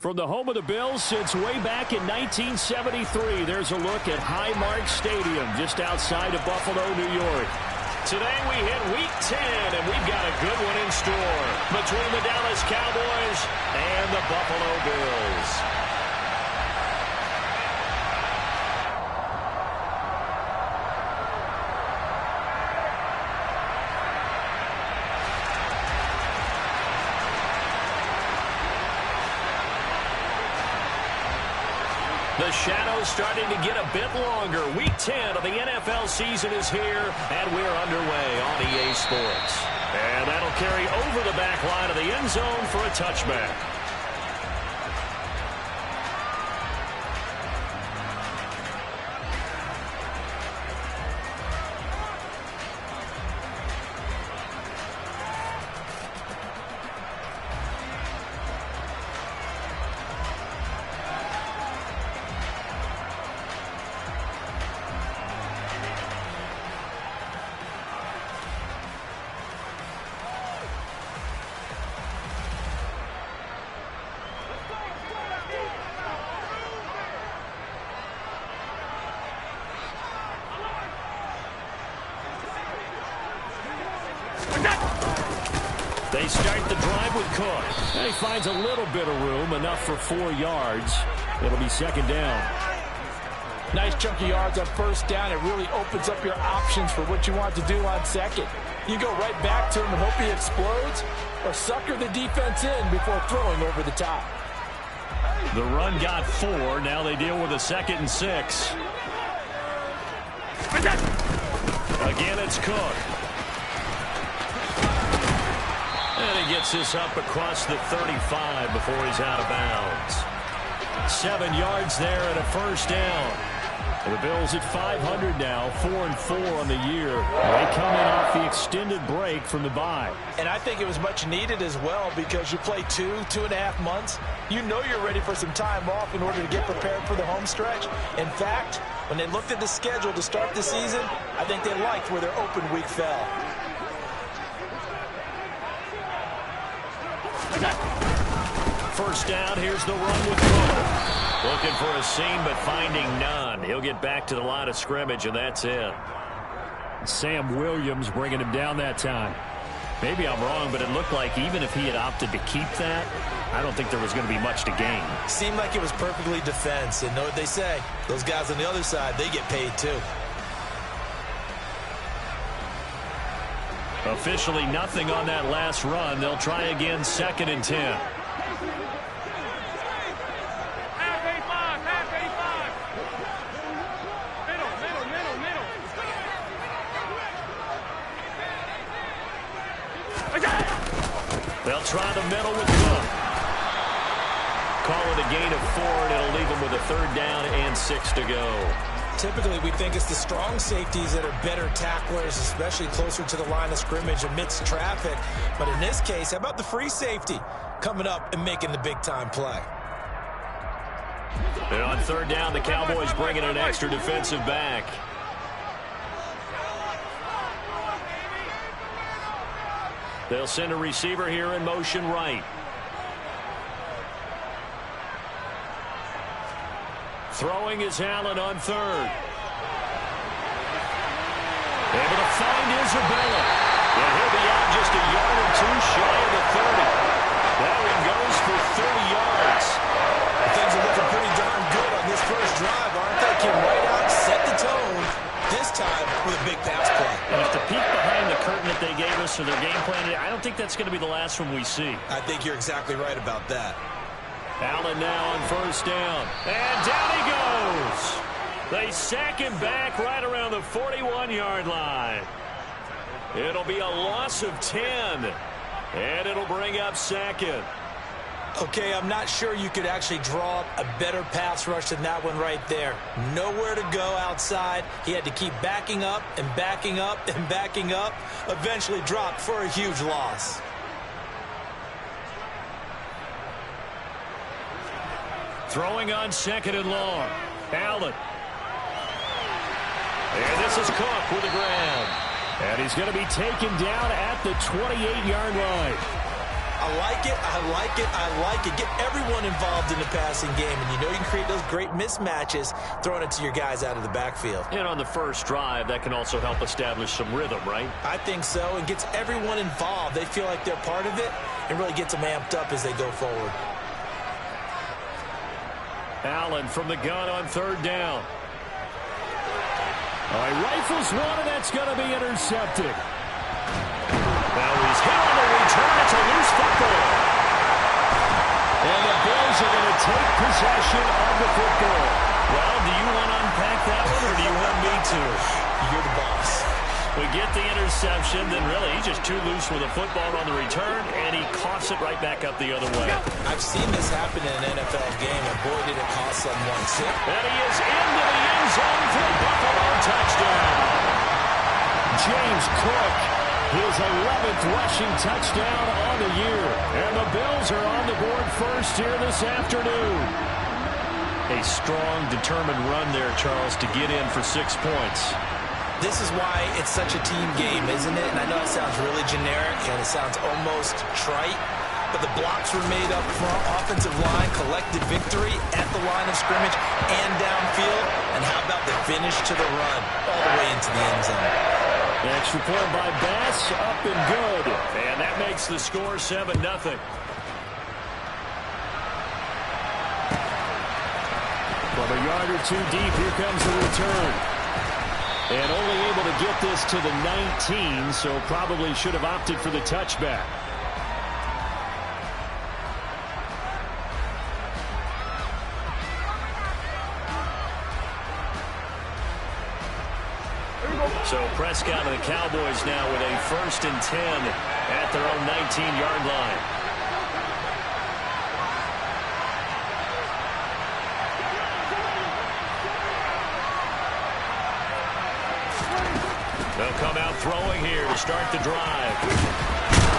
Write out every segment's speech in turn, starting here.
From the home of the Bills since way back in 1973, there's a look at Highmark Stadium just outside of Buffalo, New York. Today we hit Week 10, and we've got a good one in store between the Dallas Cowboys and the Buffalo Bills. The shadow's starting to get a bit longer. Week 10 of the NFL season is here, and we're underway on EA Sports. And that'll carry over the back line of the end zone for a touchback. They start the drive with Cook. And he finds a little bit of room, enough for 4 yards. It'll be second down. Nice chunk of yards on first down. It really opens up your options for what you want to do on second. You go right back to him and hope he explodes, or sucker the defense in before throwing over the top. The run got 4. Now they deal with a 2nd and 6. Again, it's Cook. And he gets this up across the 35 before he's out of bounds. 7 yards there and a first down. The Bills at 500 now, 4-4 on the year. They come in off the extended break from the bye. And I think it was much needed as well, because you play 2.5 months. You know you're ready for some time off in order to get prepared for the home stretch. In fact, when they looked at the schedule to start the season, I think they liked where their open week fell. First down, here's the run with Cook. Looking for a seam, but finding none. He'll get back to the line of scrimmage, and that's it. Sam Williams bringing him down that time. Maybe I'm wrong, but it looked like even if he had opted to keep that, I don't think there was going to be much to gain. Seemed like it was perfectly defense, and know what they say. Those guys on the other side, they get paid too. Officially nothing on that last run. They'll try again, 2nd and 10. They'll try the middle with Cook. Call it a gain of 4, and it'll leave them with a 3rd down and 6 to go. Typically, we think it's the strong safeties that are better tacklers, especially closer to the line of scrimmage amidst traffic. But in this case, how about the free safety coming up and making the big-time play? And on 3rd down, the Cowboys bringing an extra defensive back. They'll send a receiver here in motion right. Throwing is Allen on 3rd. Able to find Isabella. And he'll be out just a yard or 2 shy of the 30. That one goes for 30 yards. Things are looking pretty darn good on this first drive, aren't they? Came right out, set the tone, this time with a big pass play. And if the peek behind the curtain that they gave us for their game plan, I don't think that's going to be the last one we see. I think you're exactly right about that. Allen now on first down. And down he goes. They sack him back right around the 41-yard line. It'll be a loss of 10. And it'll bring up 2nd. Okay, I'm not sure you could actually draw up a better pass rush than that one right there. Nowhere to go outside. He had to keep backing up and backing up and backing up. Eventually dropped for a huge loss. Throwing on 2nd and long. Allen. And this is Cook with a grab. And he's going to be taken down at the 28-yard line. I like it, I like it, I like it. Get everyone involved in the passing game, and you know you can create those great mismatches throwing it to your guys out of the backfield. And on the first drive, that can also help establish some rhythm, right? I think so, and gets everyone involved. They feel like they're part of it, and really gets them amped up as they go forward. Allen from the gun on third down. All right, rifles one, and that's going to be intercepted. Now he's hit on the return. It's a loose football. And the Bills are going to take possession of the football. Well, do you want to unpack that one, or do you want me to? You're the boss. We get the interception, then really he's just too loose with the football on the return, and he coughs it right back up the other way. I've seen this happen in an NFL game, and boy, did it cost someone sick. And he is into the end zone for a Buffalo touchdown. James Cook, his 11th rushing touchdown on the year. And the Bills are on the board first here this afternoon. A strong, determined run there, Charles, to get in for 6 points. This is why it's such a team game, isn't it? And I know it sounds really generic and it sounds almost trite, but the blocks were made up front, offensive line, collected victory at the line of scrimmage and downfield. And how about the finish to the run all the way into the end zone? The extra point by Bass, up and good. And that makes the score 7-0. From a yard or two deep, here comes the return. And only able to get this to the 19, so probably should have opted for the touchback. So Prescott and the Cowboys now with a 1st and 10 at their own 19-yard line. They'll come out throwing here to start the drive.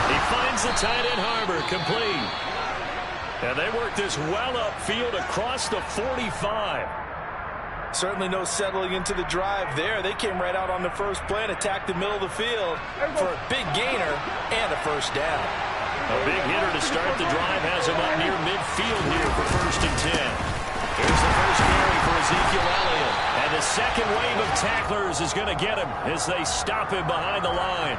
He finds the tight end Harbor, complete. And they work this well upfield across the 45. Certainly no settling into the drive there. They came right out on the first play and attacked the middle of the field for a big gainer and a 1st down. A big hitter to start the drive has him up near midfield here for 1st and 10. Here's the first carry for Ezekiel Elliott. And the second wave of tacklers is going to get him as they stop him behind the line.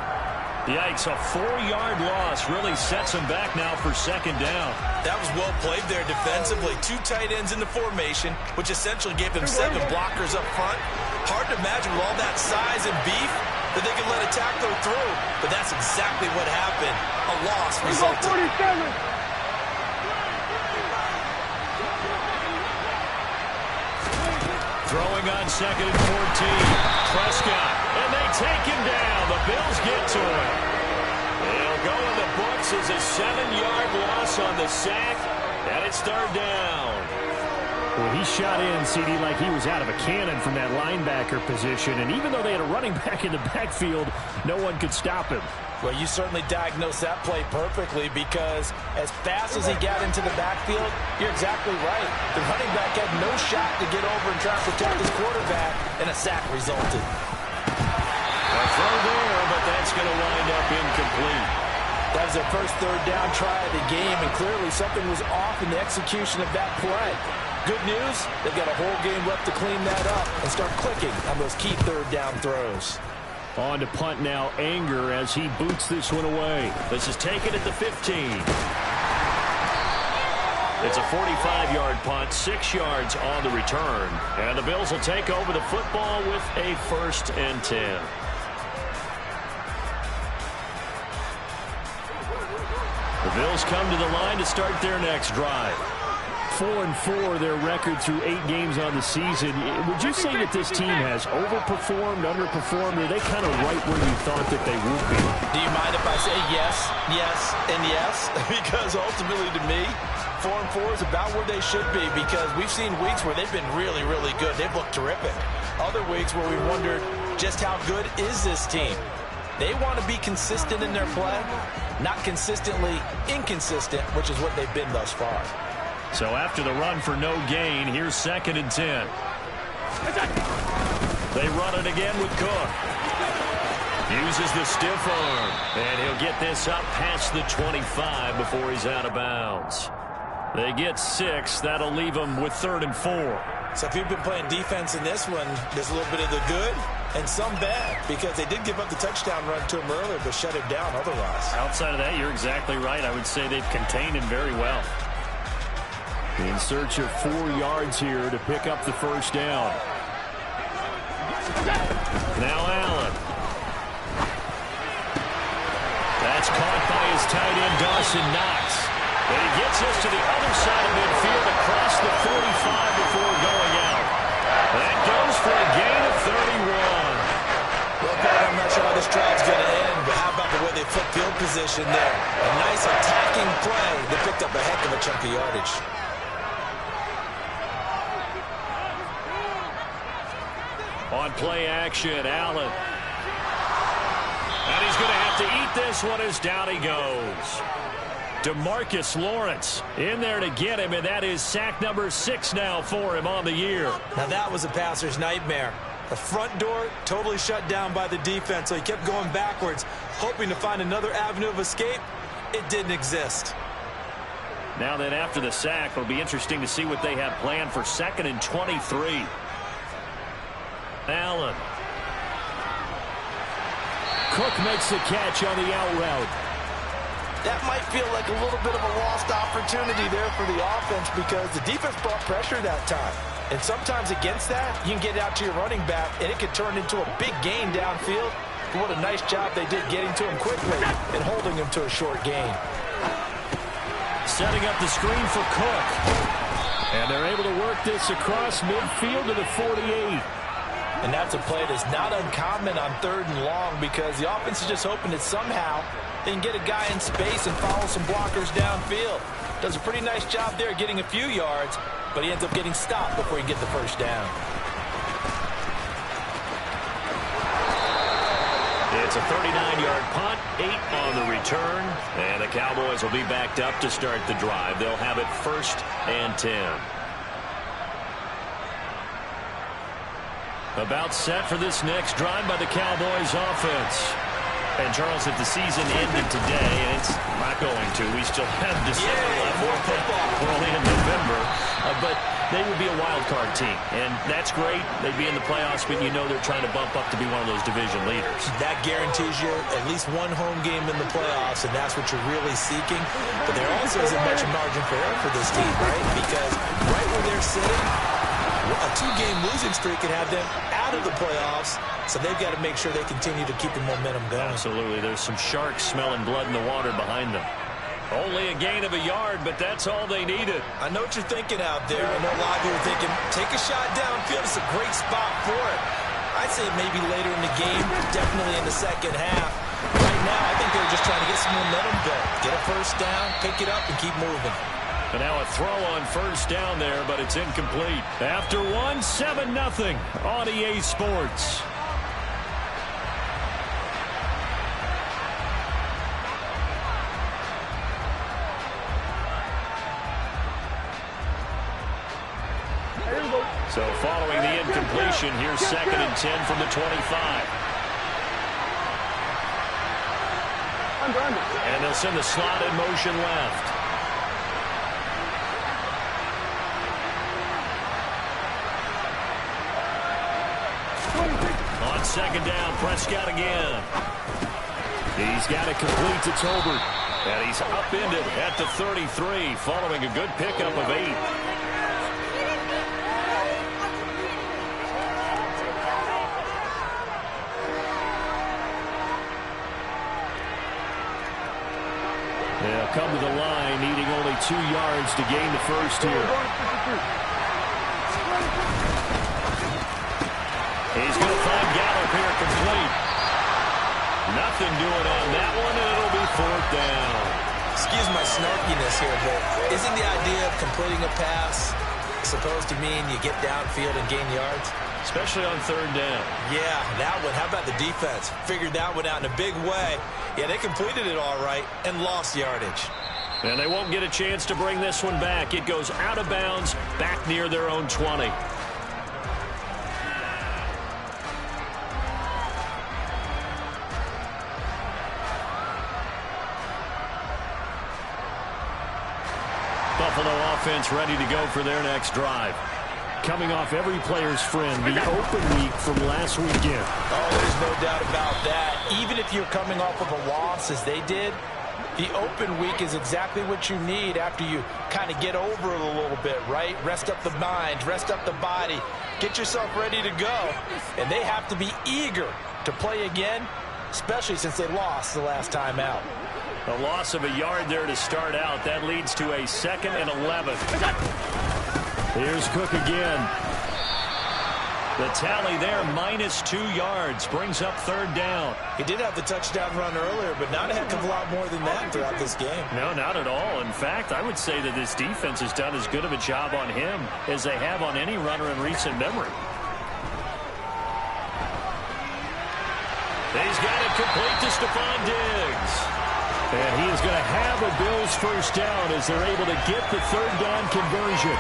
Yikes, a 4-yard loss really sets him back now for 2nd down. That was well played there defensively. 2 tight ends in the formation, which essentially gave them 7 blockers up front. Hard to imagine with all that size and beef that they could let a tackler through. But that's exactly what happened. A loss resulted. Throwing on 2nd and 14. Prescott, and they take him down. The Bills get to him. They'll go in the books as a 7-yard loss on the sack, and it's 3rd down. Well, he shot in, CD, like he was out of a cannon from that linebacker position, and even though they had a running back in the backfield, no one could stop him. Well, you certainly diagnosed that play perfectly because as fast as he got into the backfield, you're exactly right. The running back had no shot to get over and try to protect his quarterback, and a sack resulted. A throw there, but that's going to wind up incomplete. That was their first 3rd down try of the game, and clearly something was off in the execution of that play. Good news, they've got a whole game left to clean that up and start clicking on those key 3rd down throws. On to punt now, Anger, as he boots this one away. This is taken at the 15. It's a 45-yard punt, 6 yards on the return. And the Bills will take over the football with a 1st and 10. The Bills come to the line to start their next drive. 4-4 their record through 8 games on the season. Would you say that this team has overperformed, underperformed, or are they kind of right where you thought that they would be? Do you mind if I say yes, yes, and yes? Because ultimately to me, 4-4 is about where they should be because we've seen weeks where they've been really, really good. They've looked terrific. Other weeks where we wondered just how good is this team? They want to be consistent in their play, not consistently inconsistent, which is what they've been thus far. So after the run for no gain, here's 2nd and 10. They run it again with Cook. Uses the stiff arm, and he'll get this up past the 25 before he's out of bounds. They get 6. That'll leave them with 3rd and 4. So if you've been playing defense in this one, there's a little bit of the good and some bad, because they did give up the touchdown run to him earlier, but shut him down otherwise. Outside of that, you're exactly right. I would say they've contained him very well. In search of 4 yards here to pick up the first down. Now Allen. That's caught by his tight end, Dawson Knox. And he gets us to the other side of midfield across the 45 before going out. That goes for a gain of 31. Well, Pat, I'm not sure how this drive's going to end, but how about the way they flip field position there? A nice attacking play that picked up a heck of a chunk of yardage. On play action, Allen. And he's going to have to eat this one as down he goes. DeMarcus Lawrence in there to get him, and that is sack number 6 now for him on the year. Now that was a passer's nightmare. The front door totally shut down by the defense, so he kept going backwards, hoping to find another avenue of escape. It didn't exist. Now then, after the sack, it'll be interesting to see what they have planned for 2nd and 23. Allen. Cook makes the catch on the out route. That might feel like a little bit of a lost opportunity there for the offense, because the defense brought pressure that time. And sometimes against that, you can get out to your running back, and it could turn into a big gain downfield. But what a nice job they did getting to him quickly and holding him to a short gain. Setting up the screen for Cook. And they're able to work this across midfield to the 48. And that's a play that's not uncommon on 3rd and long, because the offense is just hoping that somehow they can get a guy in space and follow some blockers downfield. Does a pretty nice job there getting a few yards, but he ends up getting stopped before he can get the first down. It's a 39-yard punt, 8 on the return, and the Cowboys will be backed up to start the drive. They'll have it 1st and 10. About set for this next drive by the Cowboys offense. And Charles, if the season ended today, and it's not going to, we still have December left. More football. We're only in November, but they would be a wild card team, and that's great. They'd be in the playoffs, but you know they're trying to bump up to be one of those division leaders. That guarantees you at least one home game in the playoffs, and that's what you're really seeking. But there also isn't much margin for error for this team, right? Because right where they're sitting, a 2-game losing streak could have them out of the playoffs, so they've got to make sure they continue to keep the momentum going. Absolutely. There's some sharks smelling blood in the water behind them. Only a gain of a yard, but that's all they needed. I know what you're thinking out there. I know a lot of you are thinking, take a shot downfield. It's a great spot for it. I'd say maybe later in the game, definitely in the second half. Right now, I think they're just trying to get some momentum built. Get a first down, pick it up, and keep moving. And now a throw on first down there, but it's incomplete. After 7-0 on EA Sports. So following the incompletion, here's 2nd and 10 from the 25. And they'll send the slot in motion left. On 2nd down, Prescott again. He's got it complete to Tolbert. And he's upended at the 33 following a good pickup of 8. They'll come to the line, needing only 2 yards to gain the first here. He's going to find Gallup here complete. Nothing doing on that one, and it'll be 4th down. Excuse my snarkiness here, but isn't the idea of completing a pass supposed to mean you get downfield and gain yards? Especially on 3rd down. Yeah, that one. How about the defense? Figured that one out in a big way. Yeah, they completed it all right and lost yardage. And they won't get a chance to bring this one back. It goes out of bounds, back near their own 20. offense ready to go for their next drive. Coming off every player's friend, the open week from last weekend. Oh, there's no doubt about that. Even if you're coming off of a loss as they did, the open week is exactly what you need after you kind of get over it a little bit, right? Rest up the mind, rest up the body, get yourself ready to go. And they have to be eager to play again, especially since they lost the last time out. A loss of a yard there to start out. That leads to a 2nd and 11. Here's Cook again. The tally there, -2 yards, brings up 3rd down. He did have the touchdown run earlier, but not a heck of a lot more than that throughout this game. No, not at all. In fact, I would say that this defense has done as good of a job on him as they have on any runner in recent memory. He's got it complete to Stephon Diggs. And he is going to have a Bills first down as they're able to get the 3rd down conversion.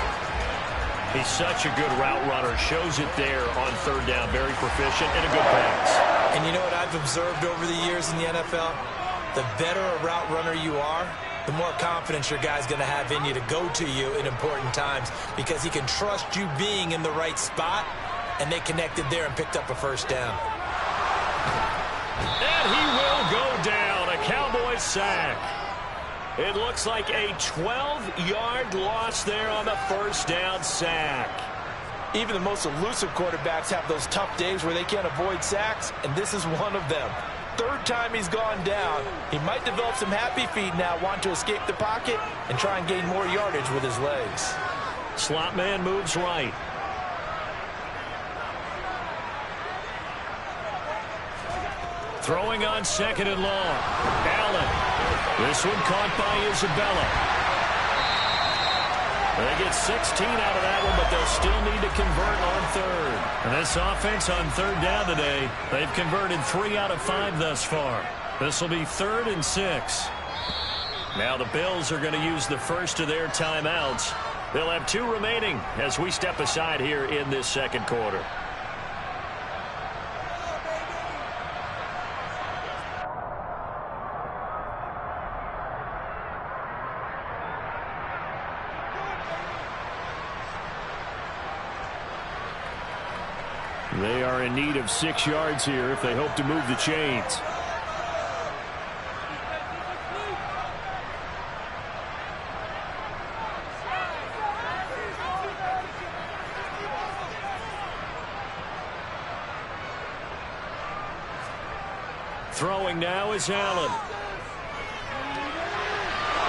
He's such a good route runner. Shows it there on 3rd down. Very proficient and a good pass. And you know what I've observed over the years in the NFL? The better a route runner you are, the more confidence your guy's going to have in you to go to you in important times because he can trust you being in the right spot, and they connected there and picked up a first down. And he will go down. A Cowboys sack. It looks like a 12-yard loss there on the first down sack. Even the most elusive quarterbacks have those tough days where they can't avoid sacks, and this is one of them. 3rd time he's gone down. He might develop some happy feet now, want to escape the pocket and try and gain more yardage with his legs. Slot man moves right. Throwing on 2nd and long. Allen. This one caught by Isabella. They get 16 out of that one, but they'll still need to convert on 3rd. And this offense on 3rd down today, they've converted 3 out of 5 thus far. This will be 3rd and 6. Now the Bills are going to use the first of their timeouts. They'll have 2 remaining as we step aside here in this 2nd quarter. They are in need of 6 yards here if they hope to move the chains. Throwing now is Allen.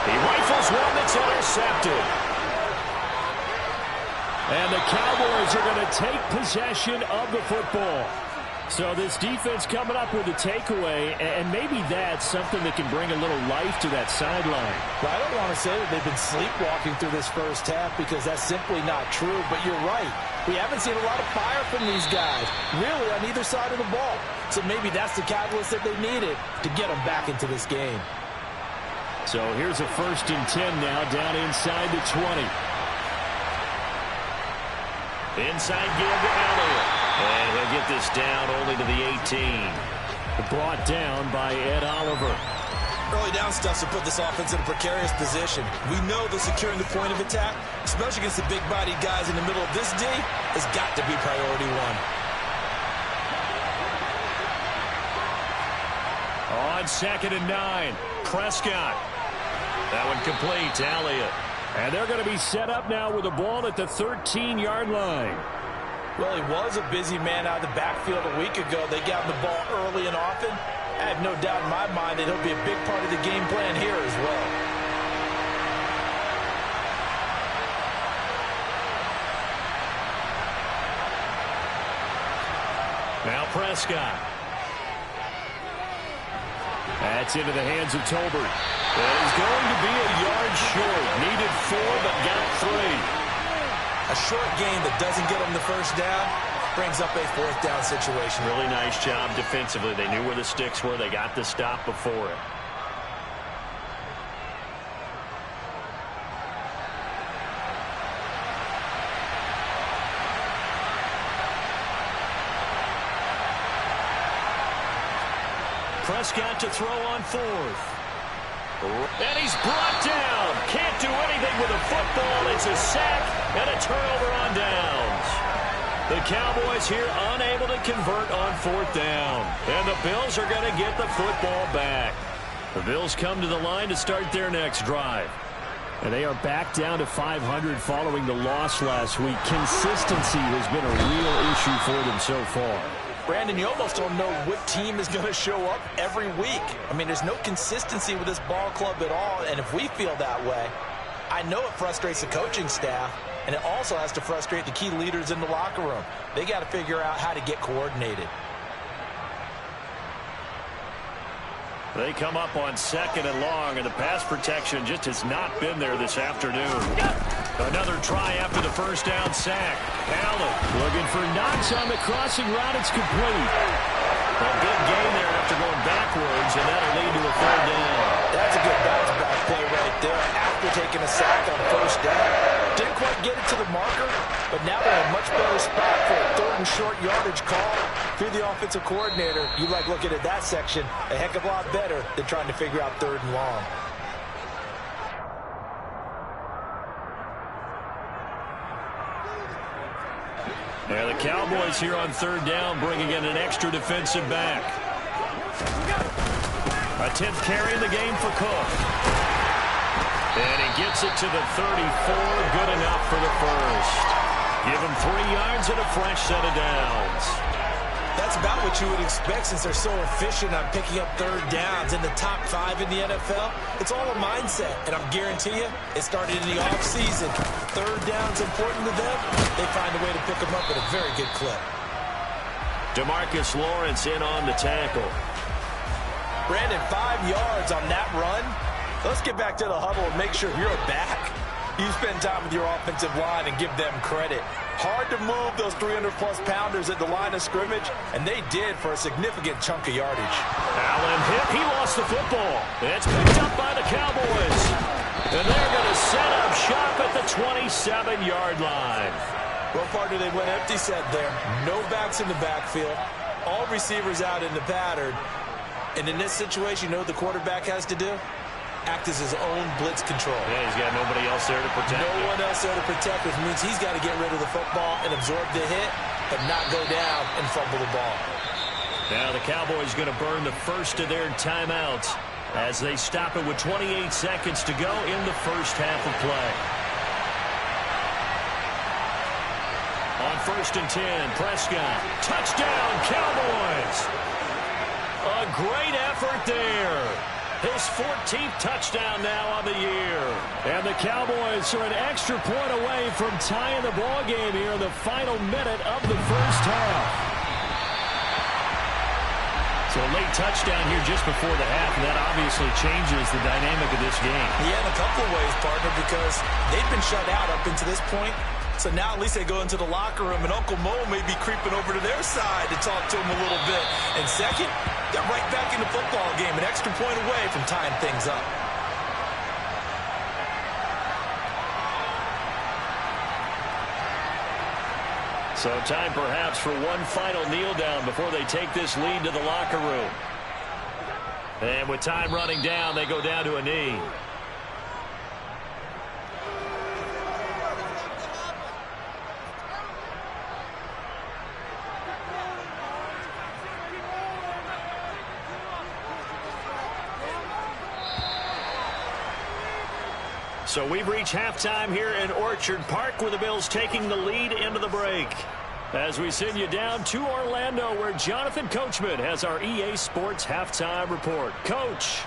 He rifles one that's intercepted. And the Cowboys are going to take possession of the football. So this defense coming up with a takeaway, and maybe that's something that can bring a little life to that sideline. Well, I don't want to say that they've been sleepwalking through this first half because that's simply not true, but you're right. We haven't seen a lot of fire from these guys, really, on either side of the ball. So maybe that's the catalyst that they needed to get them back into this game. So here's a 1st and 10 now down inside the 20. Inside give to Elliott. And he'll get this down only to the 18. Brought down by Ed Oliver. Early down stuff to put this offense in a precarious position. We know that securing the point of attack, especially against the big-bodied guys in the middle of this D, has got to be priority 1. On 2nd and 9, Prescott. That one complete to Elliott. And they're going to be set up now with the ball at the 13-yard line. Well, he was a busy man out of the backfield a week ago. They got him the ball early and often. I have no doubt in my mind that he'll be a big part of the game plan here as well. Now Prescott. That's into the hands of Tolbert. That is going to be a yard short. Needed 4, but got 3. A short gain that doesn't get them the first down brings up a 4th down situation. Really nice job defensively. They knew where the sticks were. They got the stop before it. Prescott to throw on 4th. And he's brought down. Can't do anything with a football. It's a sack and a turnover on downs. The Cowboys here unable to convert on 4th down. And the Bills are going to get the football back. The Bills come to the line to start their next drive. And they are back down to 500 following the loss last week. Consistency has been a real issue for them so far. Brandon, you almost don't know what team is going to show up every week. I mean, there's no consistency with this ball club at all, and if we feel that way, I know it frustrates the coaching staff, and it also has to frustrate the key leaders in the locker room. They got to figure out how to get coordinated. They come up on 2nd and long, and the pass protection just has not been there this afternoon. Another try after the 1st down sack. Allen looking for Knox on the crossing route. It's complete. A big gain there after going backwards, and that'll lead to a 3rd down. That's a good bounce back play right there after taking a sack on 1st down. Didn't quite get it to the marker, but now they're in a much better spot for a 3rd and short yardage call. If you're the offensive coordinator, you like looking at that section a heck of a lot better than trying to figure out 3rd and long. Yeah, the Cowboys here on 3rd down bringing in an extra defensive back. A 10th carry in the game for Cook. And he gets it to the 34. Good enough for the 1st. Give him 3 yards and a fresh set of downs. That's about what you would expect since they're so efficient on picking up 3rd downs in the top 5 in the NFL. It's all a mindset, and I'm guarantee you it started in the offseason. 3rd down's important to them. They find a way to pick them up at a very good clip. DeMarcus Lawrence in on the tackle. Brandon, 5 yards on that run. Let's get back to the huddle and make sure you're back. You spend time with your offensive line and give them credit. Hard to move those 300-plus pounders at the line of scrimmage, and they did for a significant chunk of yardage. Allen hit. He lost the football. It's picked up by the Cowboys. And they're going to set up shop at the 27-yard line. Well, partner, they went empty set there. No backs in the backfield. All receivers out in the pattern. And in this situation, you know what the quarterback has to do? Act as his own blitz control. Yeah, he's got nobody else there to protect him. No one else there to protect, which means he's got to get rid of the football and absorb the hit, but not go down and fumble the ball. Now the Cowboys going to burn the first of their timeouts as they stop it with 28 seconds to go in the 1st half of play. On 1st and 10, Prescott. Touchdown, Cowboys! A great effort there. His 14th touchdown now on the year. And the Cowboys are an extra point away from tying the ball game here in the final minute of the 1st half. So a late touchdown here just before the half, and that obviously changes the dynamic of this game. Yeah, in a couple of ways, partner, because they've been shut out up until this point. So now at least they go into the locker room, and Uncle Mo may be creeping over to their side to talk to him a little bit. And second, they're right back in the football game, an extra point away from tying things up. So time perhaps for one final kneel down before they take this lead to the locker room. And with time running down, they go down to a knee. So we've reached halftime here in Orchard Park with the Bills taking the lead into the break. As we send you down to Orlando where Jonathan Coachman has our EA Sports halftime report. Coach.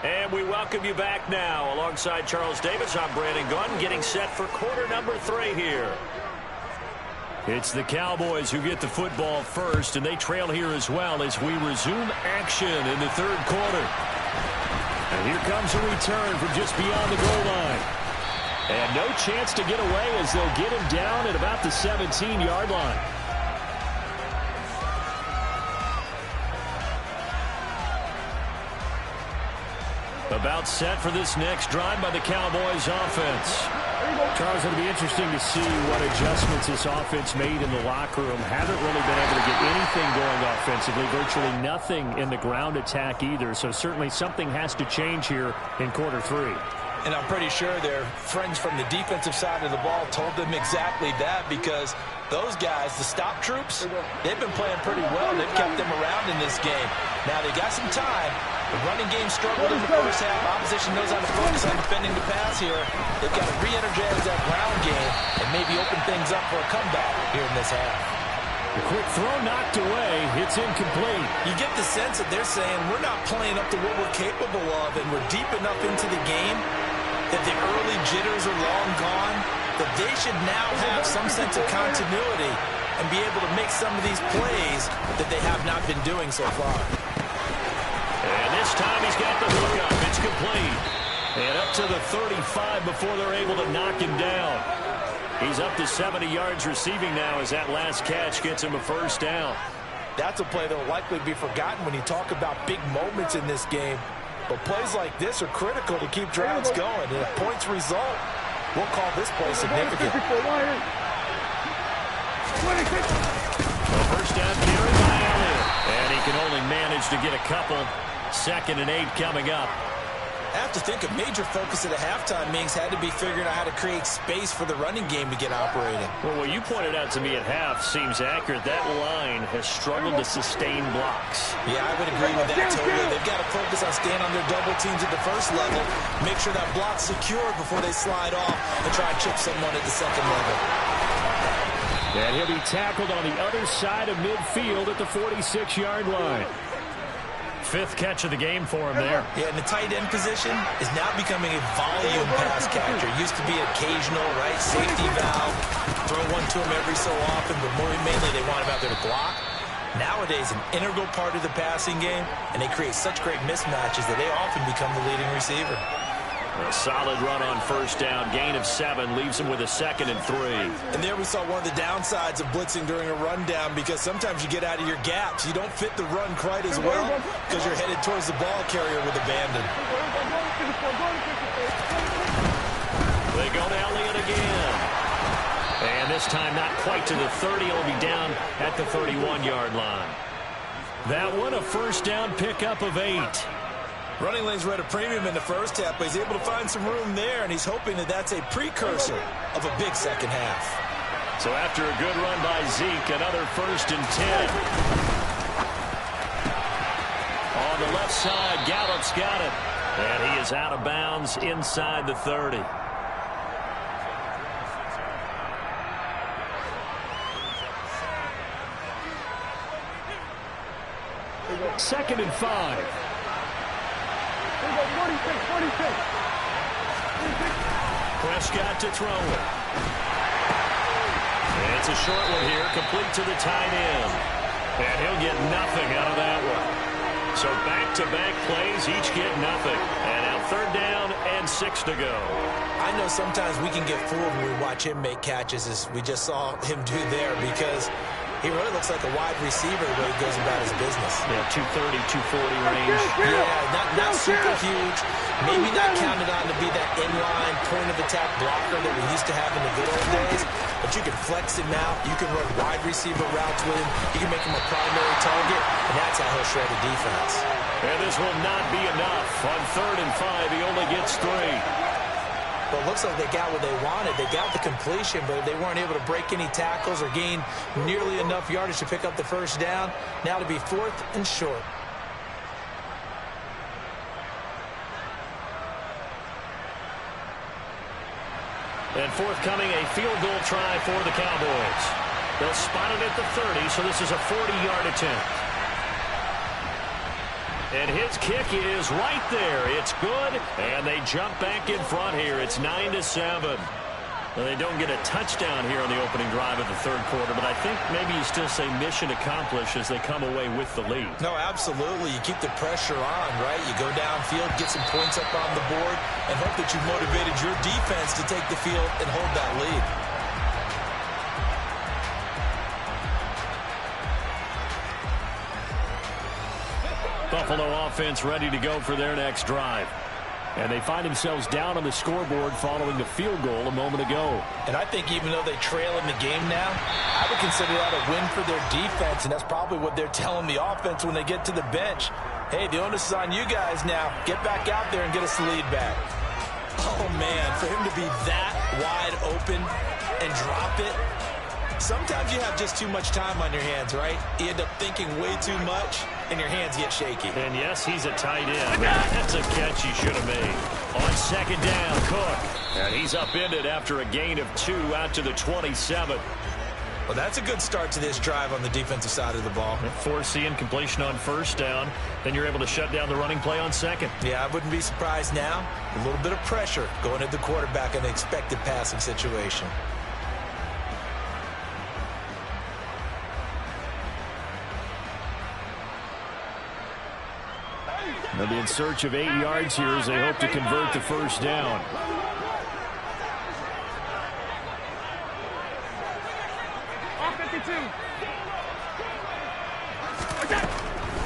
And we welcome you back now. Alongside Charles Davis, I'm Brandon Gunn getting set for quarter number 3 here. It's the Cowboys who get the football first, and they trail here as well as we resume action in the 3rd quarter. And here comes a return from just beyond the goal line. And no chance to get away as they'll get him down at about the 17-yard line. About set for this next drive by the Cowboys offense. Charles, it'll be interesting to see what adjustments this offense made in the locker room. Haven't really been able to get anything going offensively, virtually nothing in the ground attack either. So certainly something has to change here in quarter 3. And I'm pretty sure their friends from the defensive side of the ball told them exactly that, because those guys, the stop troops, they've been playing pretty well. They've kept them around in this game. Now they got some time. The running game struggled in the first half. Opposition knows how to focus on defending the pass here. They've got to re-energize that ground game and maybe open things up for a comeback here in this half. The quick throw knocked away. It's incomplete. You get the sense that they're saying we're not playing up to what we're capable of, and we're deep enough into the game that the early jitters are long gone, that they should now have some sense of continuity and be able to make some of these plays that they have not been doing so far. And this time he's got the hook up. It's complete. And up to the 35 before they're able to knock him down. He's up to 70 yards receiving now as that last catch gets him a first down. That's a play that will likely be forgotten when you talk about big moments in this game. But plays like this are critical to keep drives going. And if points result, we'll call this play significant. A first down carry by Allen. And he can only manage to get a couple. 2nd and 8 coming up. I have to think a major focus of the halftime meetings had to be figuring out how to create space for the running game to get operating. Well, what you pointed out to me at half seems accurate. That line has struggled to sustain blocks. Yeah, I would agree with that totally. They've got to focus on staying on their double teams at the first level, make sure that block's secure before they slide off and try and chip someone at the second level. And he'll be tackled on the other side of midfield at the 46-yard line. 5th catch of the game for him there. Yeah, and the tight end position is now becoming a volume pass catcher. It used to be occasional, right? Safety valve. Throw one to him every so often, but more mainly they want him out there to block. Nowadays, an integral part of the passing game, and they create such great mismatches that they often become the leading receiver. A solid run on first down. Gain of 7 leaves him with a 2nd and 3. And there we saw one of the downsides of blitzing during a rundown, because sometimes you get out of your gaps. You don't fit the run quite as well because you're headed towards the ball carrier with abandon. They go to Elliott again. And this time not quite to the 30. He'll be down at the 31-yard line. That one a first down pickup of 8. Running lanes were at a premium in the first half, but he's able to find some room there, and he's hoping that that's a precursor of a big second half. So after a good run by Zeke, another 1st and 10. On the left side, Gallup's got it. And he is out of bounds inside the 30. Second and 5. Prescott to throw it. It's a short one here, complete to the tight end. And he'll get nothing out of that one. So back-to-back plays, each get nothing. And now 3rd down and 6 to go. I know sometimes we can get fooled when we watch him make catches, as we just saw him do there, because he really looks like a wide receiver the way he goes about his business. Yeah, 230, 240 range. Yeah, not super huge. Maybe not counted on to be that inline point-of-attack blocker that we used to have in the good old days. But you can flex him out. You can run wide receiver routes with him. You can make him a primary target, and that's how he'll shred the defense. And this will not be enough. On 3rd and 5, he only gets 3. Well, it looks like they got what they wanted. They got the completion, but they weren't able to break any tackles or gain nearly enough yardage to pick up the first down. Now to be 4th and short. And forthcoming, a field goal try for the Cowboys. They'll spot it at the 30, so this is a 40-yard attempt. And his kick is right there. It's good, and they jump back in front here. It's 9-7. Well, they don't get a touchdown here on the opening drive of the 3rd quarter, but I think maybe you still say mission accomplished as they come away with the lead. No, absolutely. You keep the pressure on, right? You go downfield, get some points up on the board, and hope that you've motivated your defense to take the field and hold that lead. Buffalo offense ready to go for their next drive. And they find themselves down on the scoreboard following a field goal a moment ago. And I think even though they trail in the game now, I would consider that a win for their defense, and that's probably what they're telling the offense when they get to the bench. Hey, the onus is on you guys now. Get back out there and get us the lead back. Oh, man, for him to be that wide open and drop it. Sometimes you have just too much time on your hands, right? You end up thinking way too much, and your hands get shaky. And yes, he's a tight end. That's a catch he should have made. On second down, Cook. And he's upended after a gain of 2 out to the 27. Well, that's a good start to this drive on the defensive side of the ball. Force the incompletion on first down. Then you're able to shut down the running play on second. Yeah, I wouldn't be surprised now. A little bit of pressure going at the quarterback in an expected passing situation. They'll be in search of 8 yards here as they hope to convert the first down.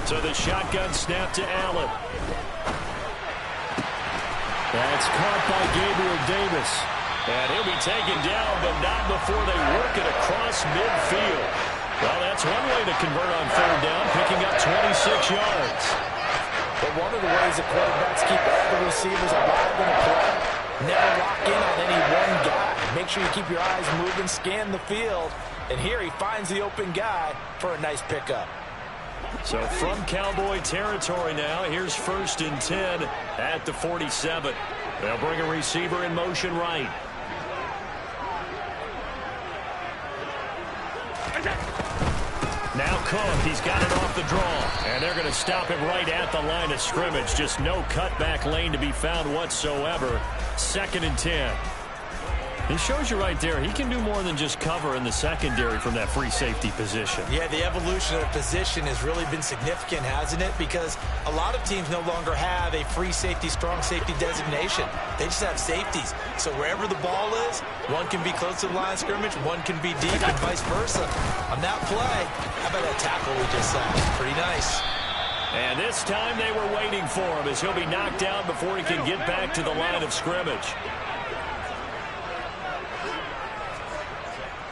So the shotgun snap to Allen. That's caught by Gabriel Davis. And he'll be taken down, but not before they work it across midfield. Well, that's one way to convert on third down, picking up 26 yards. But one of the ways that quarterbacks keep all the receivers alive in a play, never lock in on any one guy. Make sure you keep your eyes moving, scan the field. And here he finds the open guy for a nice pickup. So from Cowboy territory now, here's 1st and 10 at the 47. They'll bring a receiver in motion right. Now Cook, he's got it off the draw. And they're going to stop him right at the line of scrimmage. Just no cutback lane to be found whatsoever. 2nd and 10. He shows you right there, he can do more than just cover in the secondary from that free safety position. Yeah, the evolution of the position has really been significant, hasn't it? Because a lot of teams no longer have a free safety, strong safety designation. They just have safeties. So wherever the ball is, one can be close to the line of scrimmage, one can be deep, and vice versa. On that play, how about that tackle we just saw? Pretty nice. And this time they were waiting for him as he'll be knocked out before he can get back to the line of scrimmage.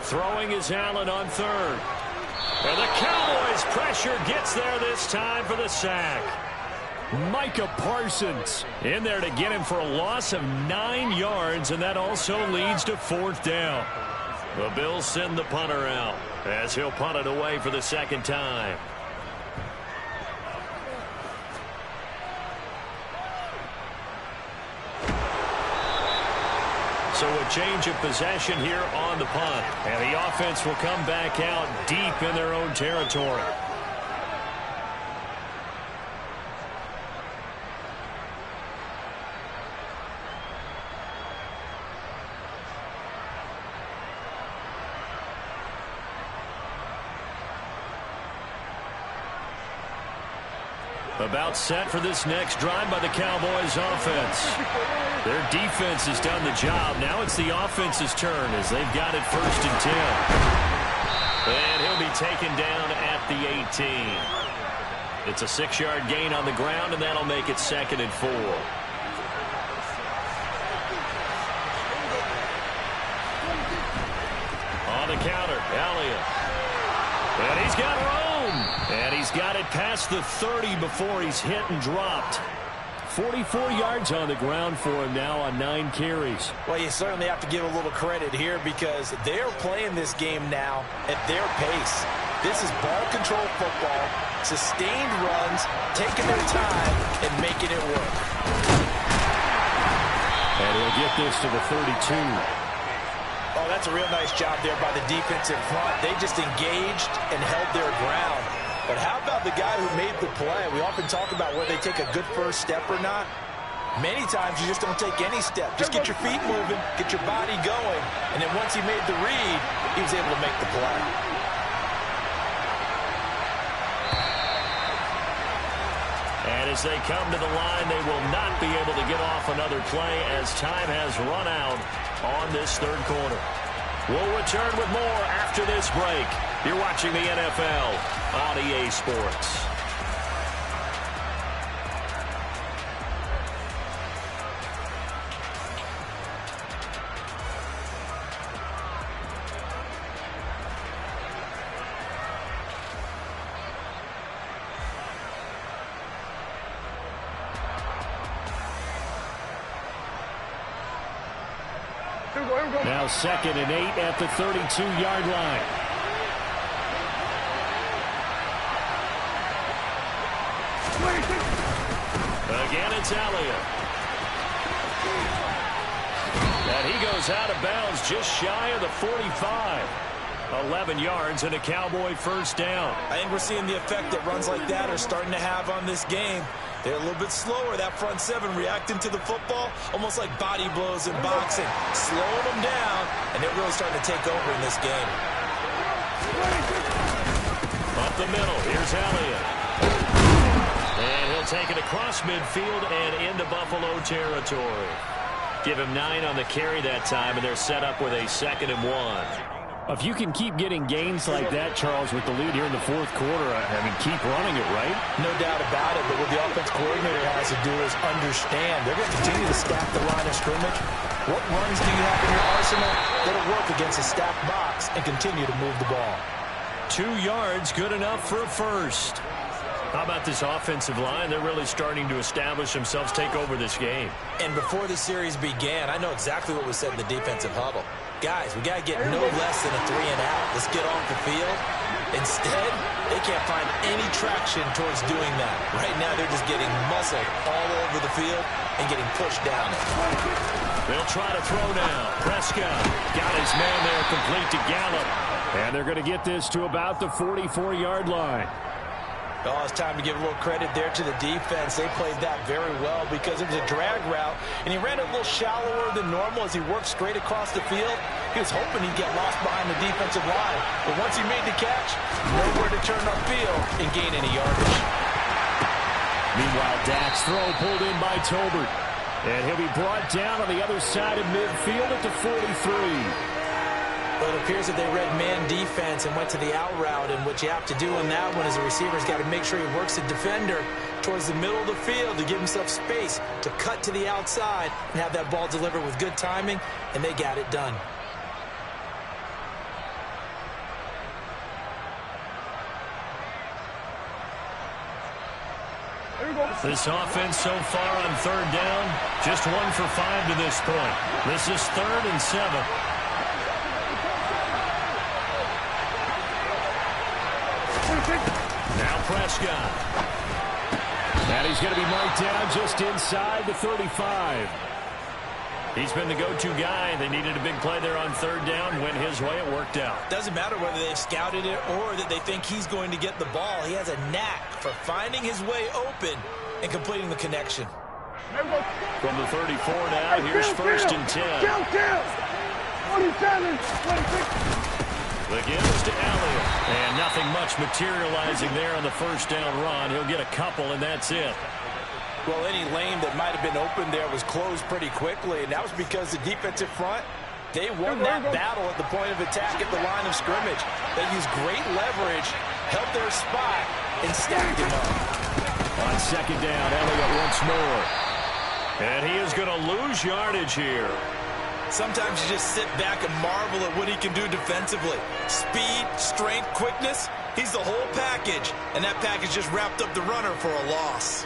Throwing is Allen on third. And the Cowboys pressure gets there this time for the sack. Micah Parsons in there to get him for a loss of 9 yards, and that also leads to 4th down. The Bills send the punter out as he'll punt it away for the 2nd time. So a change of possession here on the punt. And the offense will come back out deep in their own territory. About set for this next drive by the Cowboys offense. Their defense has done the job. Now it's the offense's turn as they've got it 1st and 10. And he'll be taken down at the 18. It's a 6-yard gain on the ground, and that'll make it 2nd and 4. On the counter, Elliott. And he's got room. And he's got it past the 30 before he's hit and dropped. 44 yards on the ground for him now on 9 carries. Well, you certainly have to give a little credit here because they're playing this game now at their pace. This is ball control football, sustained runs, taking their time and making it work. And he'll get this to the 32. Oh, that's a real nice job there by the defense in front. They just engaged and held their ground. But how about the guy who made the play? We often talk about whether they take a good first step or not. Many times you just don't take any step. Just get your feet moving, get your body going, and then once he made the read, he was able to make the play. And as they come to the line, they will not be able to get off another play as time has run out on this 3rd quarter. We'll return with more after this break. You're watching the NFL on EA Sports. Now 2nd and 8 at the 32-yard line. Again, it's Elliott. And he goes out of bounds just shy of the 45. 11 yards and a Cowboy first down. I think we're seeing the effect that runs like that are starting to have on this game. They're a little bit slower, that front seven, reacting to the football, almost like body blows in boxing, slowing them down, and they're really starting to take over in this game. Up the middle, here's Elliott. And he'll take it across midfield and into Buffalo territory. Give him 9 on the carry that time, and they're set up with a 2nd and 1. If you can keep getting gains like that, Charles, with the lead here in the 4th quarter, I mean, keep running it, right? No doubt about it, but what the offense coordinator has to do is understand they're going to continue to stack the line of scrimmage. What runs do you have in your arsenal that'll work against a stacked box and continue to move the ball? 2 yards, good enough for a first. How about this offensive line? They're really starting to establish themselves, take over this game. And before the series began, I know exactly what was said in the defensive huddle. Guys, we got to get no less than a 3 and out. Let's get off the field. Instead, they can't find any traction towards doing that. Right now, they're just getting muscled all over the field and getting pushed down. They'll try to throw now. Prescott got his man there, complete to Gallup. And they're going to get this to about the 44-yard line. Oh, it's time to give a little credit there to the defense. They played that very well because it was a drag route, and he ran a little shallower than normal as he worked straight across the field. He was hoping he'd get lost behind the defensive line, but once he made the catch, nowhere to turn upfield and gain any yardage. Meanwhile, Dak's throw pulled in by Tolbert, and he'll be brought down on the other side of midfield at the 43. But it appears that they read man defense and went to the out route, and what you have to do in that one is the receiver's got to make sure he works the defender towards the middle of the field to give himself space to cut to the outside and have that ball delivered with good timing, and they got it done. This offense so far on 3rd down, just 1 for 5 to this point. This is 3rd and 7. Now Prescott. And he's going to be marked down just inside the 35. He's been the go-to guy. They needed a big play there on 3rd down. Went his way. It worked out. Doesn't matter whether they've scouted it or that they think he's going to get the ball. He has a knack for finding his way open and completing the connection. From the 34 now, here's 1st and 10. 47, 26. The give is to Elliott. And nothing much materializing there on the first down run. He'll get a couple, and that's it. Well, any lane that might have been open there was closed pretty quickly, and that was because the defensive front, they won that battle at the point of attack at the line of scrimmage. They used great leverage, held their spot, and stacked him up. On 2nd down, Elliott once more. And he is going to lose yardage here. Sometimes you just sit back and marvel at what he can do defensively. Speed, strength, quickness, he's the whole package. And that package just wrapped up the runner for a loss.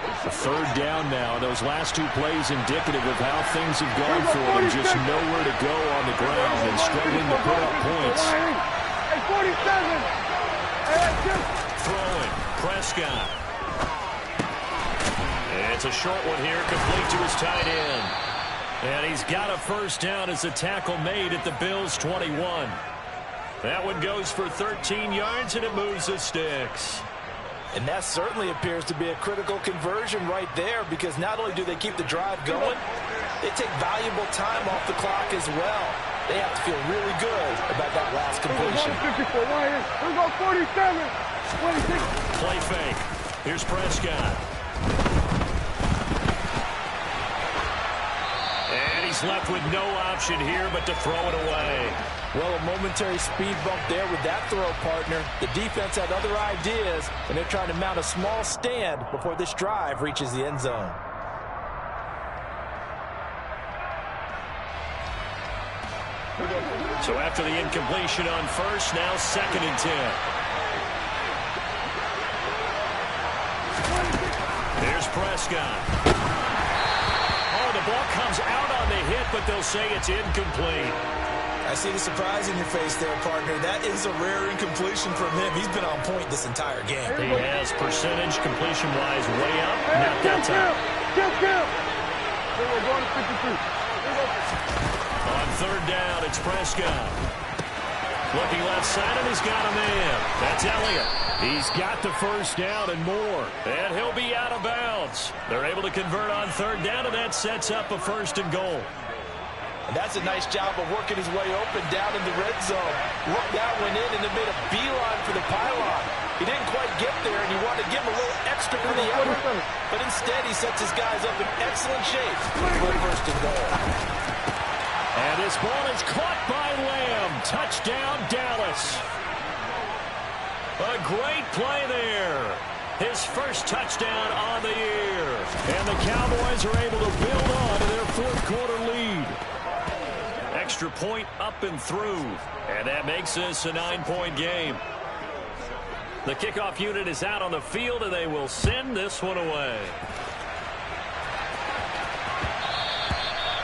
A 3rd down now. Those last 2 plays indicative of how things have gone for them. Just nowhere to go on the ground and struggling to put up points. 47. Throwing, Prescott. It's a short one here, complete to his tight end. And he's got a first down as a tackle made at the Bills' 21. That one goes for 13 yards, and it moves the sticks. And that certainly appears to be a critical conversion right there, because not only do they keep the drive going, they take valuable time off the clock as well. They have to feel really good about that last completion. 47, 26. Play fake. Here's Prescott. And he's left with no option here but to throw it away. Well, a momentary speed bump there with that throw, partner. The defense had other ideas, and they're trying to mount a small stand before this drive reaches the end zone. So after the incompletion on first, now 2nd and 10. Here's Prescott. Oh, the ball comes out on the hit, but they'll say it's incomplete. I see the surprise in your face there, partner. That is a rare incompletion from him. He's been on point this entire game. He has percentage completion-wise way up. Not that time. Kill. We're going to 52. On third down, it's Prescott. Looking left side, and he's got a man. That's Elliott. He's got the first down and more. And he'll be out of bounds. They're able to convert on third down, and that sets up a first and goal. And that's a nice job of working his way open down in the red zone. Looked out, went in, and then made a beeline for the pylon. He didn't quite get there, and he wanted to give him a little extra for the effort. But instead, he sets his guys up in excellent shape for first and goal. And this ball is caught by Lamb. Touchdown, Dallas. A great play there. His first touchdown on the year. And the Cowboys are able to build on to their fourth quarter lead. Extra point up and through. And that makes this a 9-point game. The kickoff unit is out on the field, and they will send this one away.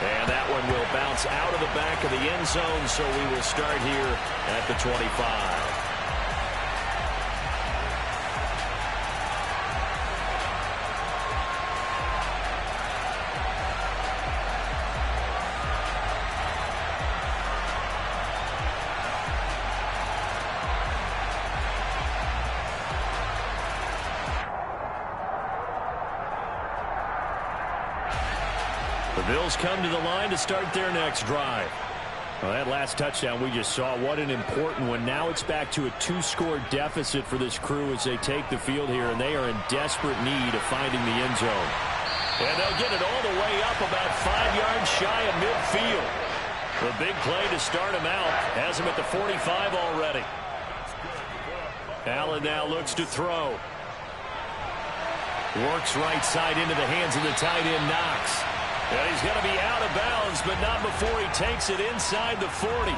And that one will bounce out of the back of the end zone, so we will start here at the 25. The Bills come to the line to start their next drive. Well, that last touchdown we just saw, what an important one. Now it's back to a 2-score deficit for this crew as they take the field here, and they are in desperate need of finding the end zone. And they'll get it all the way up about 5 yards shy of midfield. The big play to start him out has him at the 45 already. Allen now looks to throw. Works right side into the hands of the tight end, Knox. And he's going to be out of bounds, but not before he takes it inside the 40.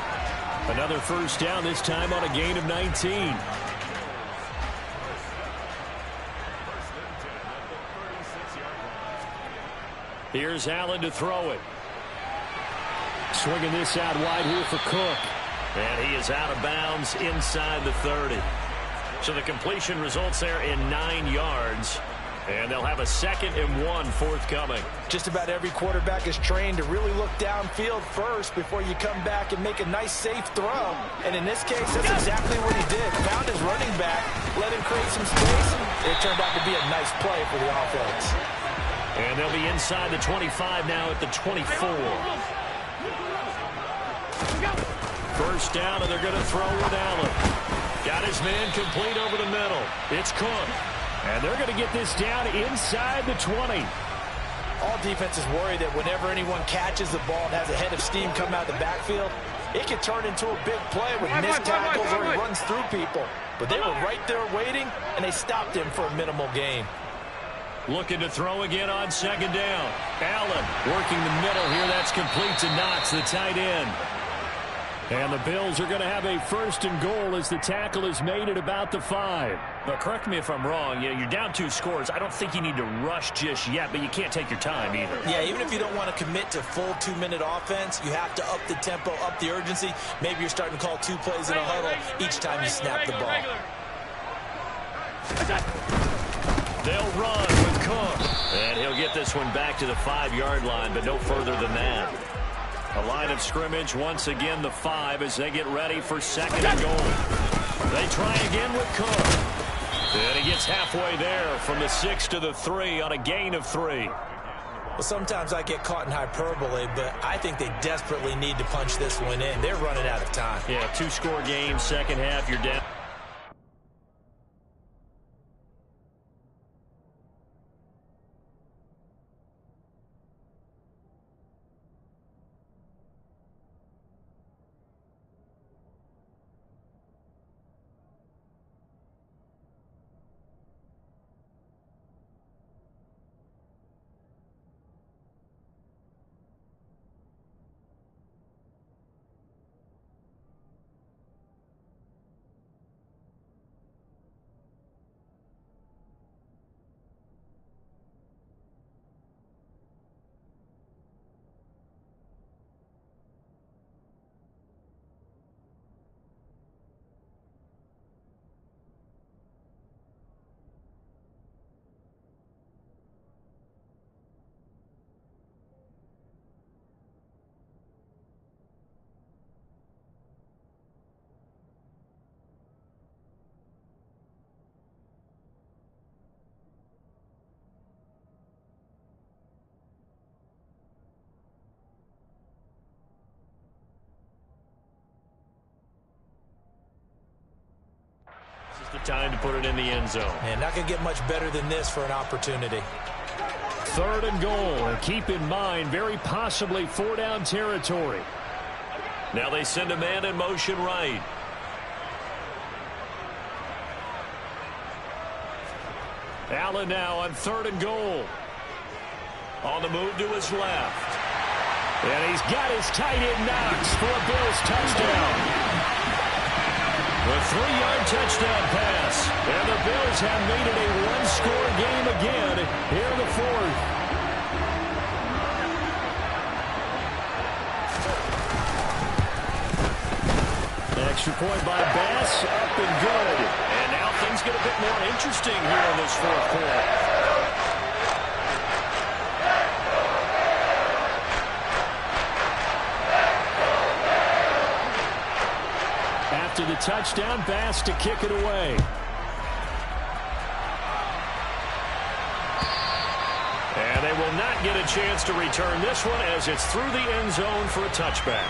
Another first down, this time on a gain of 19. Here's Allen to throw it. Swinging this out wide here for Cook. And he is out of bounds inside the 30. So the completion results there in 9 yards. And they'll have a 2nd and 1 forthcoming. Just about every quarterback is trained to really look downfield first before you come back and make a nice, safe throw. And in this case, that's exactly what he did. Found his running back, let him create some space. It turned out to be a nice play for the offense. And they'll be inside the 25 now at the 24. First down, and they're going to throw with Allen. Got his man complete over the middle. It's Cook. And they're going to get this down inside the 20. All defenses worry that whenever anyone catches the ball and has a head of steam come out of the backfield, it can turn into a big play with missed tackles or he runs through people. But they were right there waiting, and they stopped him for a minimal gain. Looking to throw again on 2nd down. Allen working the middle here. That's complete to Knox, the tight end. And the Bills are going to have a 1st and goal as the tackle is made at about the 5. But correct me if I'm wrong. You're down 2 scores. I don't think you need to rush just yet, but you can't take your time either. Yeah, even if you don't want to commit to full 2-minute offense, you have to up the tempo, up the urgency. Maybe you're starting to call 2 plays in a huddle each time you snap the ball. They'll run with Cook. And he'll get this one back to the 5-yard line, but no further than that. A line of scrimmage, once again the 5 as they get ready for 2nd and goal. They try again with Cook. And he gets halfway there from the 6 to the 3 on a gain of 3. Well, sometimes I get caught in hyperbole, but I think they desperately need to punch this one in. They're running out of time. Yeah, 2-score game, second half, you're down. Time to put it in the end zone. And not going to get much better than this for an opportunity. 3rd and goal. And keep in mind, very possibly 4-down territory. Now they send a man in motion right. Allen now on 3rd and goal. On the move to his left. And he's got his tight end Knox for a Bills touchdown. The 3-yard touchdown pass. And the Bills have made it a one-score game again here in the 4th. Extra point by Bass, up and good. And now things get a bit more interesting here in this 4th quarter. After the touchdown, Bass to kick it away. And they will not get a chance to return this one as it's through the end zone for a touchback.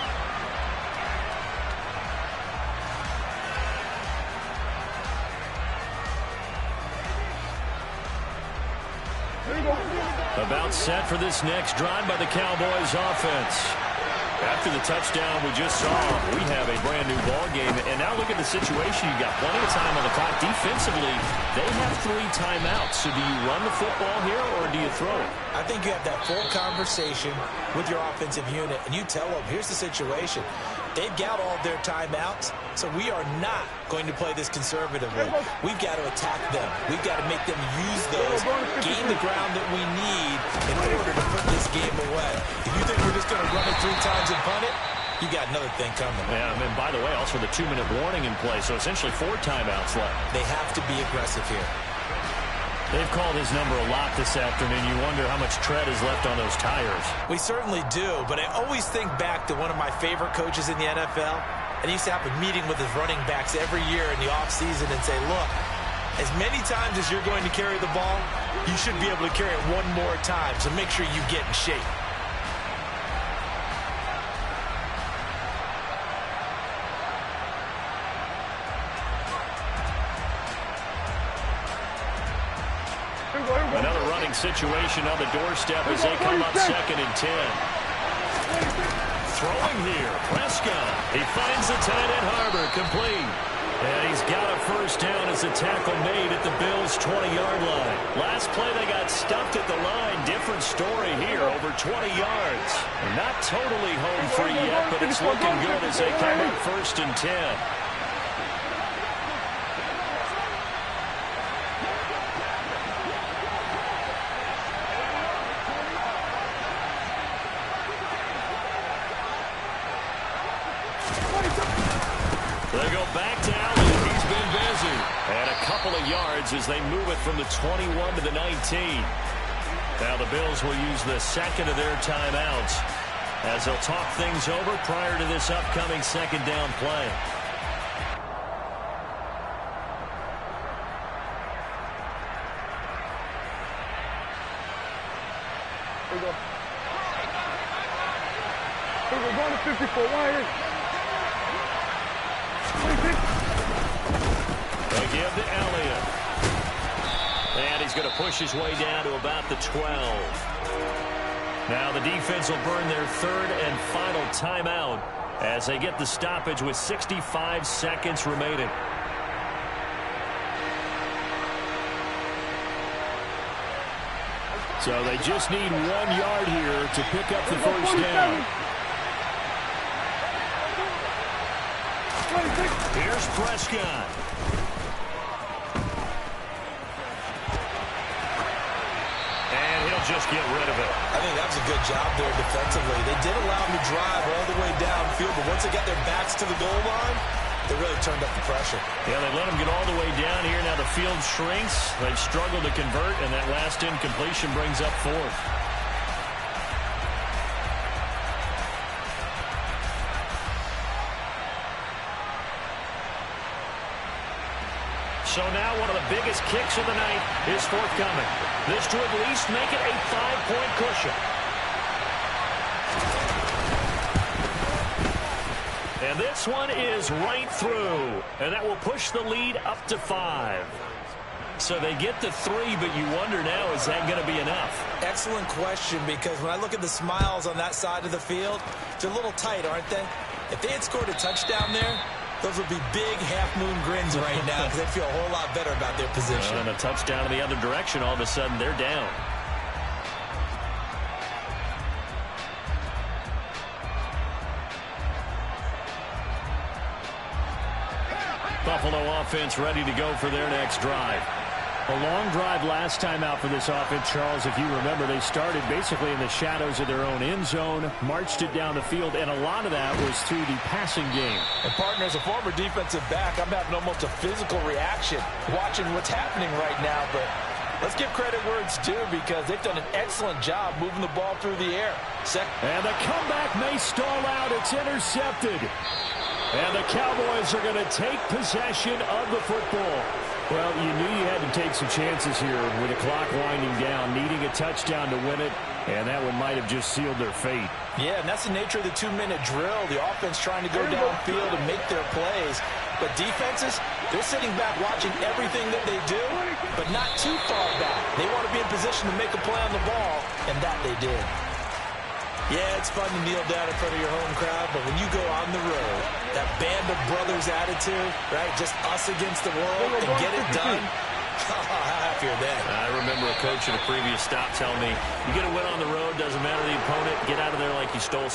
About set for this next drive by the Cowboys offense. After the touchdown we just saw, we have a brand new ball game. And now look at the situation. You've got plenty of time on the clock. Defensively, they have 3 timeouts. So do you run the football here or do you throw it? I think you have that full conversation with your offensive unit, and you tell them, here's the situation. They've got all their timeouts, so we are not going to play this conservatively. We've got to attack them. We've got to make them use those, gain the ground that we need in order to put this game away. If you think we're just going to run it 3 times and punt it, you got another thing coming. Yeah, and by the way, also the 2-minute warning in play, so essentially 4 timeouts left. They have to be aggressive here. They've called his number a lot this afternoon. You wonder how much tread is left on those tires. We certainly do, but I always think back to one of my favorite coaches in the NFL, and he used to have a meeting with his running backs every year in the offseason and say, look, as many times as you're going to carry the ball, you should be able to carry it 1 more time, so make sure you get in shape. Another running situation on the doorstep as they come up 2nd and 10. Throwing here, Prescott. He finds the tight end Harbor, complete. And he's got a 1st down as a tackle made at the Bills' 20-yard line. Last play they got stuffed at the line. Different story here, over 20 yards. Not totally home free yet, but it's looking good as they come up 1st and 10. They go back to Allen. He's been busy. And a couple of yards as they move it from the 21 to the 19. Now the Bills will use the 2nd of their timeouts as they'll talk things over prior to this upcoming 2nd down play. Here we go. Here we go. Going to 54. Right here. They give to Elliott. And he's going to push his way down to about the 12. Now the defense will burn their 3rd and final timeout as they get the stoppage with 65 seconds remaining. So they just need 1 yard here to pick up the 1st down. Here's Prescott. And he'll just get rid of it. I think that was a good job there defensively. They did allow him to drive all the way downfield, but once they got their backs to the goal line, they really turned up the pressure. Yeah, they let him get all the way down here. Now the field shrinks. They've struggled to convert, and that last incompletion brings up 4th. So now one of the biggest kicks of the night is forthcoming. This to at least make it a 5-point cushion. And this one is right through. And that will push the lead up to 5. So they get the 3, but you wonder now, is that going to be enough? Excellent question, because when I look at the smiles on that side of the field, they're a little tight, aren't they? If they had scored a touchdown there, those would be big half-moon grins right now because they feel a whole lot better about their position. And a touchdown in the other direction, all of a sudden they're down. Buffalo offense ready to go for their next drive. A long drive last time out for this offense, Charles. If you remember, they started basically in the shadows of their own end zone, marched it down the field, and a lot of that was through the passing game. And, partner, as a former defensive back, I'm having almost a physical reaction watching what's happening right now. But let's give credit where it's due, because they've done an excellent job moving the ball through the air. And the comeback may stall out. It's intercepted. And the Cowboys are going to take possession of the football. Well, you knew you had to take some chances here with the clock winding down, needing a touchdown to win it, and that one might have just sealed their fate. Yeah, and that's the nature of the 2-minute drill. The offense trying to go downfield and make their plays. But defenses, they're sitting back watching everything that they do, but not too far back. They want to be in position to make a play on the ball, and that they did. Yeah, it's fun to kneel down in front of your home crowd, but when you go on the road, that band of brothers attitude, right, just us against the world and get it done, how happy are they? I remember a coach at a previous stop telling me, you get a win on the road, doesn't matter the opponent, get out of there like you stole